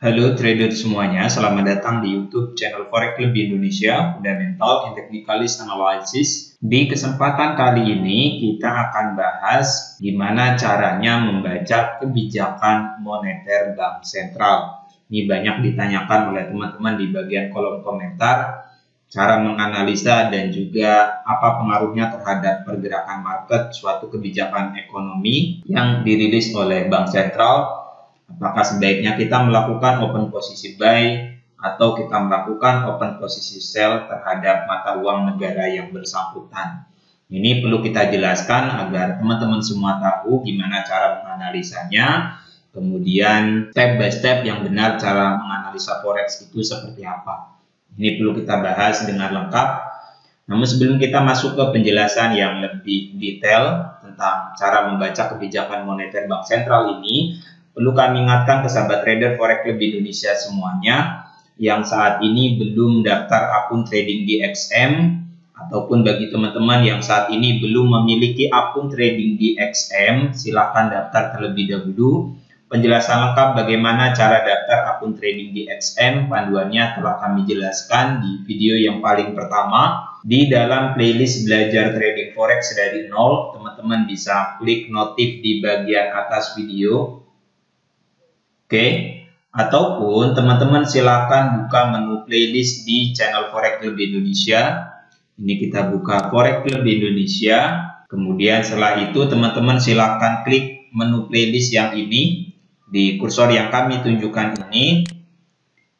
Halo trader semuanya, selamat datang di YouTube channel Forex Club Indonesia, Fundamental and Technicalist Analysis. Di kesempatan kali ini kita akan bahas gimana caranya membaca kebijakan moneter bank sentral. Ini banyak ditanyakan oleh teman-teman di bagian kolom komentar, cara menganalisa dan juga apa pengaruhnya terhadap pergerakan market suatu kebijakan ekonomi yang dirilis oleh bank sentral. Apakah sebaiknya kita melakukan open posisi buy atau kita melakukan open posisi sell terhadap mata uang negara yang bersangkutan. Ini perlu kita jelaskan agar teman-teman semua tahu gimana cara menganalisanya. Kemudian step by step yang benar cara menganalisa forex itu seperti apa. Ini perlu kita bahas dengan lengkap. Namun sebelum kita masuk ke penjelasan yang lebih detail tentang cara membaca kebijakan moneter bank sentral ini, perlu kami ingatkan ke sahabat trader Forex Club Indonesia semuanya yang saat ini belum daftar akun trading di XM, ataupun bagi teman-teman yang saat ini belum memiliki akun trading di XM, silahkan daftar terlebih dahulu. Penjelasan lengkap bagaimana cara daftar akun trading di XM, panduannya telah kami jelaskan di video yang paling pertama. Di dalam playlist belajar trading forex dari nol, teman-teman bisa klik notif di bagian atas video. Oke, ataupun teman-teman silakan buka menu playlist di channel Forex Club Indonesia. Ini kita buka Forex Club Indonesia. Kemudian setelah itu teman-teman silakan klik menu playlist yang ini di kursor yang kami tunjukkan ini.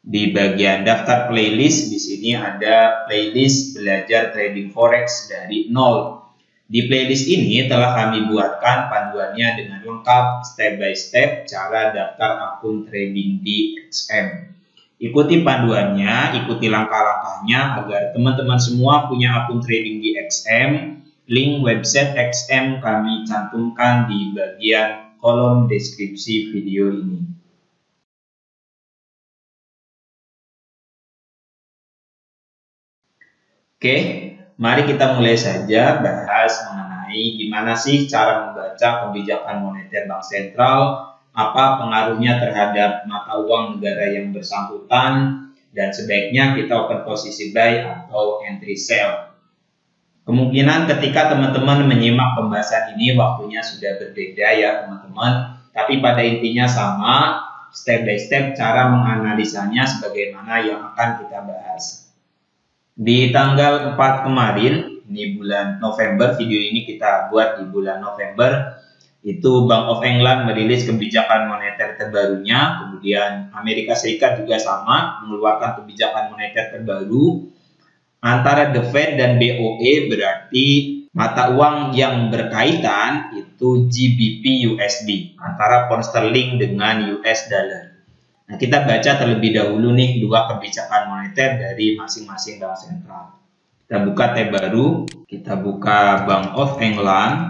Di bagian daftar playlist di sini ada playlist belajar trading forex dari nol. Di playlist ini telah kami buatkan panduannya dengan lengkap step by step cara daftar akun trading di XM. Ikuti panduannya, ikuti langkah-langkahnya agar teman-teman semua punya akun trading di XM. Link website XM kami cantumkan di bagian kolom deskripsi video ini. Oke. Mari kita mulai saja bahas mengenai gimana sih cara membaca kebijakan moneter bank sentral, apa pengaruhnya terhadap mata uang negara yang bersangkutan, dan sebaiknya kita open posisi buy atau entry sell. Kemungkinan ketika teman-teman menyimak pembahasan ini waktunya sudah berbeda ya teman-teman, tapi pada intinya sama, step by step cara menganalisanya sebagaimana yang akan kita bahas. Di tanggal 4 kemarin, ini bulan November, video ini kita buat di bulan November, itu Bank of England merilis kebijakan moneter terbarunya, kemudian Amerika Serikat juga sama, mengeluarkan kebijakan moneter terbaru. Antara The Fed dan BOE berarti mata uang yang berkaitan itu GBP USD, antara pound sterling dengan US dollar. Nah, kita baca terlebih dahulu nih dua kebijakan moneter dari masing-masing bank sentral. Kita buka tab baru, kita buka Bank of England.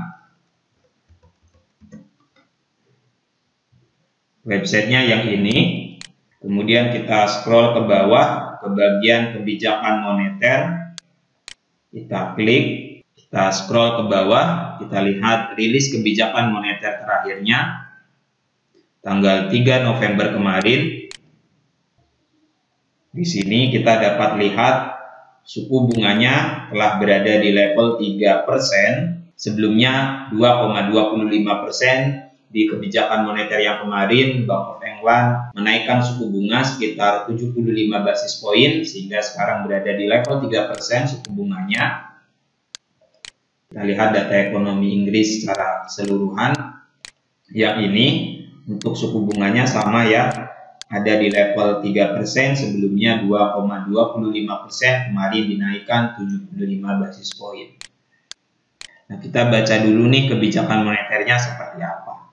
Websitenya yang ini. Kemudian kita scroll ke bawah ke bagian kebijakan moneter. Kita klik, kita scroll ke bawah, kita lihat rilis kebijakan moneter terakhirnya tanggal 3 November kemarin. Di sini kita dapat lihat suku bunganya telah berada di level 3%, sebelumnya 2,25%. Di kebijakan moneter yang kemarin, Bank of England menaikkan suku bunga sekitar 75 basis poin, sehingga sekarang berada di level 3% suku bunganya. Kita lihat data ekonomi Inggris secara keseluruhan. Yang ini untuk suku bunganya sama ya, ada di level 3%, sebelumnya 2,25%, kemarin dinaikkan 75 basis poin. Nah, kita baca dulu nih kebijakan moneternya seperti apa.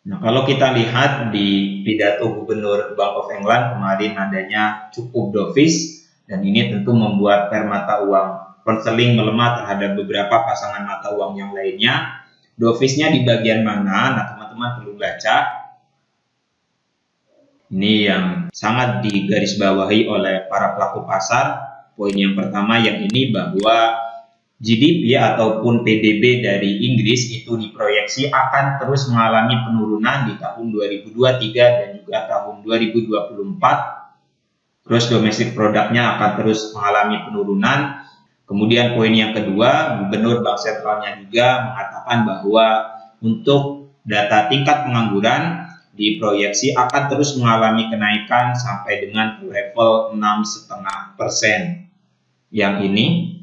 Nah, kalau kita lihat di pidato Gubernur Bank of England kemarin adanya cukup dovish, dan ini tentu membuat pair mata uang pound sterling melemah terhadap beberapa pasangan mata uang yang lainnya. Dovishnya di bagian mana? Nah, teman-teman perlu baca. Ini yang sangat digarisbawahi oleh para pelaku pasar. Poin yang pertama yang ini bahwa GDP ataupun PDB dari Inggris itu diproyeksi akan terus mengalami penurunan di tahun 2023 dan juga tahun 2024. Gross domestic produknya akan terus mengalami penurunan. Kemudian poin yang kedua, Gubernur Bank Sentralnya juga mengatakan bahwa untuk data tingkat pengangguran diproyeksi akan terus mengalami kenaikan sampai dengan level 6,5% yang ini.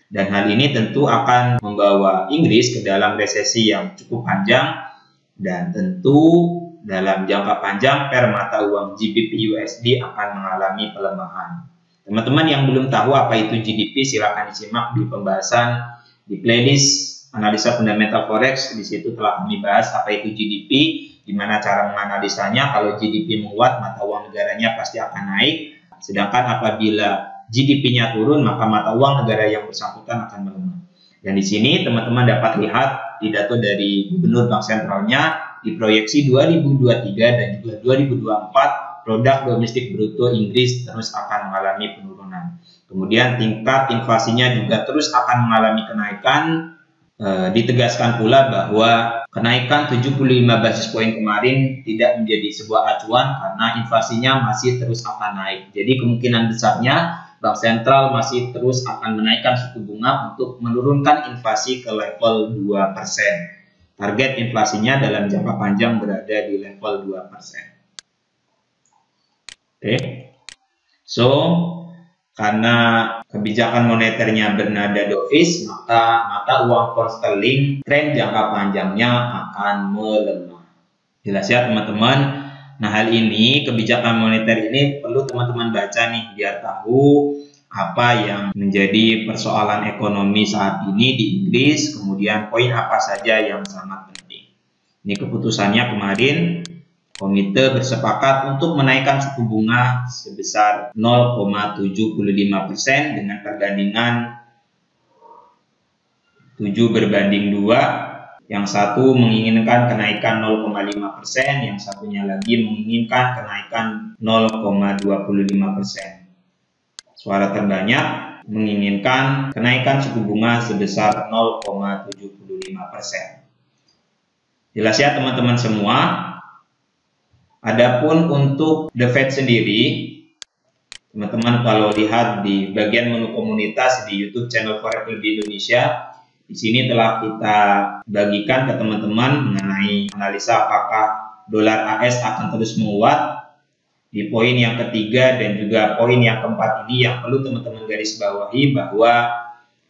Dan hal ini tentu akan membawa Inggris ke dalam resesi yang cukup panjang, dan tentu dalam jangka panjang pair mata uang GBP USD akan mengalami pelemahan. Teman-teman yang belum tahu apa itu GDP, silakan disimak di pembahasan di playlist analisa fundamental forex. Di situ telah kami bahas apa itu GDP, gimana cara menganalisanya. Kalau GDP menguat, mata uang negaranya pasti akan naik. Sedangkan apabila GDP-nya turun, maka mata uang negara yang bersangkutan akan melemah. Dan di sini teman-teman dapat lihat pidato dari Gubernur Bank Sentralnya, diproyeksi 2023 dan juga 2024 produk domestik bruto Inggris terus akan mengalami penurunan. Kemudian tingkat inflasinya juga terus akan mengalami kenaikan. Ditegaskan pula bahwa kenaikan 75 basis poin kemarin tidak menjadi sebuah acuan karena inflasinya masih terus akan naik. Jadi kemungkinan besarnya Bank Sentral masih terus akan menaikkan suku bunga untuk menurunkan inflasi ke level 2%. Target inflasinya dalam jangka panjang berada di level 2%. Oke. So, karena kebijakan moneternya bernada dovish, maka mata uang pound sterling tren jangka panjangnya akan melemah. Jelas ya teman-teman. Nah, hal ini, kebijakan moneter ini perlu teman-teman baca nih biar tahu apa yang menjadi persoalan ekonomi saat ini di Inggris, kemudian poin apa saja yang sangat penting. Ini keputusannya kemarin. Komite bersepakat untuk menaikkan suku bunga sebesar 0,75% dengan perbandingan 7:2. Yang satu menginginkan kenaikan 0,5%, yang satunya lagi menginginkan kenaikan 0,25%. Suara terbanyak menginginkan kenaikan suku bunga sebesar 0,75%. Jelas ya teman-teman semua. Adapun untuk The Fed sendiri, teman-teman kalau lihat di bagian menu komunitas di YouTube channel Forex Lebih Indonesia, di sini telah kita bagikan ke teman-teman mengenai analisa apakah dolar AS akan terus menguat. Di poin yang ketiga dan juga poin yang keempat ini yang perlu teman-teman garis bawahi bahwa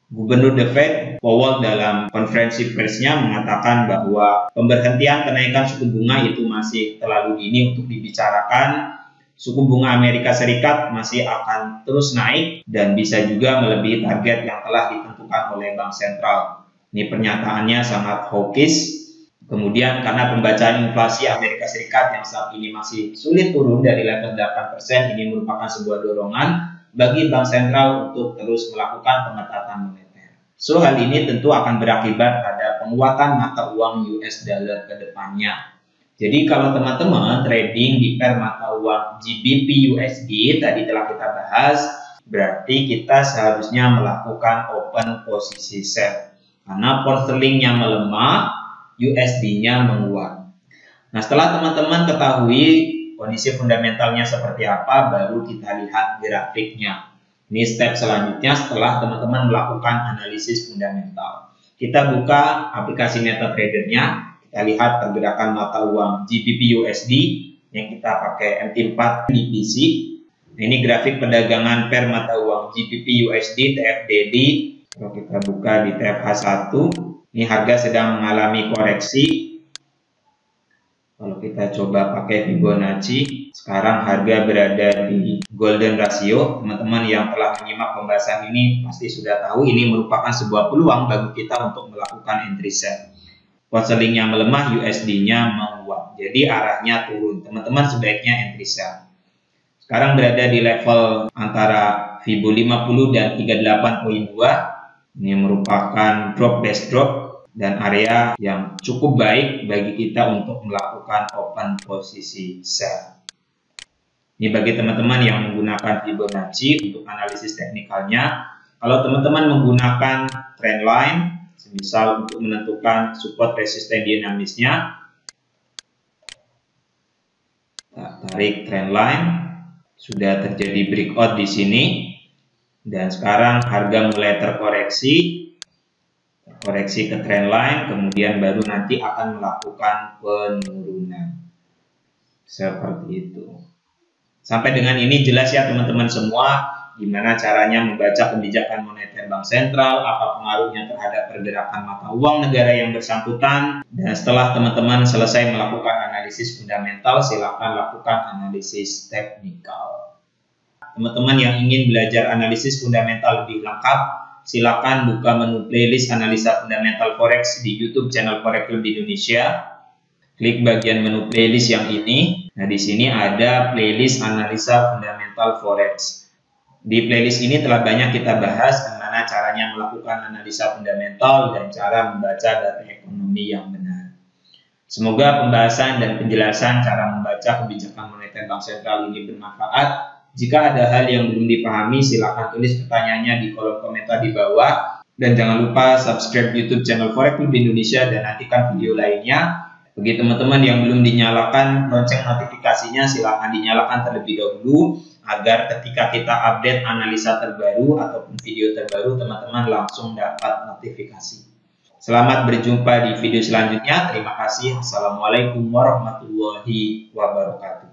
Gubernur The Fed Powell dalam konferensi persnya mengatakan bahwa pemberhentian kenaikan suku bunga itu masih terlalu dini untuk dibicarakan. Suku bunga Amerika Serikat masih akan terus naik dan bisa juga melebihi target yang telah ditentukan oleh Bank Sentral. Ini pernyataannya sangat hawkish. Kemudian karena pembacaan inflasi Amerika Serikat yang saat ini masih sulit turun dari level 8%, ini merupakan sebuah dorongan bagi Bank Sentral untuk terus melakukan pengetatan moneter. So, hal ini tentu akan berakibat pada penguatan mata uang US dollar ke depannya. Jadi kalau teman-teman trading di pair mata uang GBP USD tadi telah kita bahas, berarti kita seharusnya melakukan open posisi sell. Karena pound sterlingnya melemah, USD-nya menguat. Nah, setelah teman-teman ketahui kondisi fundamentalnya seperti apa, baru kita lihat grafiknya. Ini step selanjutnya setelah teman-teman melakukan analisis fundamental. Kita buka aplikasi MetaTrader-nya, kita lihat pergerakan mata uang GBP USD yang kita pakai MT4 di PC. Nah, ini grafik perdagangan pair mata uang GBP USD TFDD. Kalau kita buka di TFH1, ini harga sedang mengalami koreksi. Kalau kita coba pakai Fibonacci, sekarang harga berada di golden ratio. Teman-teman yang telah menyimak pembahasan ini pasti sudah tahu ini merupakan sebuah peluang bagi kita untuk melakukan entry sell. Pound sterlingnya melemah, USD-nya menguat. Jadi arahnya turun. Teman-teman sebaiknya entry sell. Sekarang berada di level antara Fibo 50 dan 38.2. Ini merupakan drop base drop dan area yang cukup baik bagi kita untuk melakukan open posisi sell. Ini bagi teman-teman yang menggunakan Fibonacci untuk analisis teknikalnya. Kalau teman-teman menggunakan trendline, misal untuk menentukan support resisten dinamisnya, tarik trendline, sudah terjadi breakout di sini, dan sekarang harga mulai terkoreksi ke trendline, kemudian baru nanti akan melakukan penurunan. Seperti itu. Sampai dengan ini jelas ya teman-teman semua, gimana caranya membaca kebijakan moneter bank sentral, apa pengaruhnya terhadap pergerakan mata uang negara yang bersangkutan. Dan setelah teman-teman selesai melakukan analisis fundamental, silakan lakukan analisis teknikal. Teman-teman yang ingin belajar analisis fundamental lebih lengkap, silakan buka menu playlist analisa fundamental forex di YouTube channel Forex Club Indonesia. Klik bagian menu playlist yang ini. Nah, di sini ada playlist analisa fundamental forex. Di playlist ini telah banyak kita bahas bagaimana caranya melakukan analisa fundamental dan cara membaca data ekonomi yang benar. Semoga pembahasan dan penjelasan cara membaca kebijakan moneter bank sentral ini bermanfaat. Jika ada hal yang belum dipahami, silakan tulis pertanyaannya di kolom komentar di bawah. Dan jangan lupa subscribe YouTube channel Forex Club Indonesia dan nantikan video lainnya. Bagi teman-teman yang belum dinyalakan lonceng notifikasinya, silakan dinyalakan terlebih dahulu agar ketika kita update analisa terbaru ataupun video terbaru, teman-teman langsung dapat notifikasi. Selamat berjumpa di video selanjutnya. Terima kasih. Assalamualaikum warahmatullahi wabarakatuh.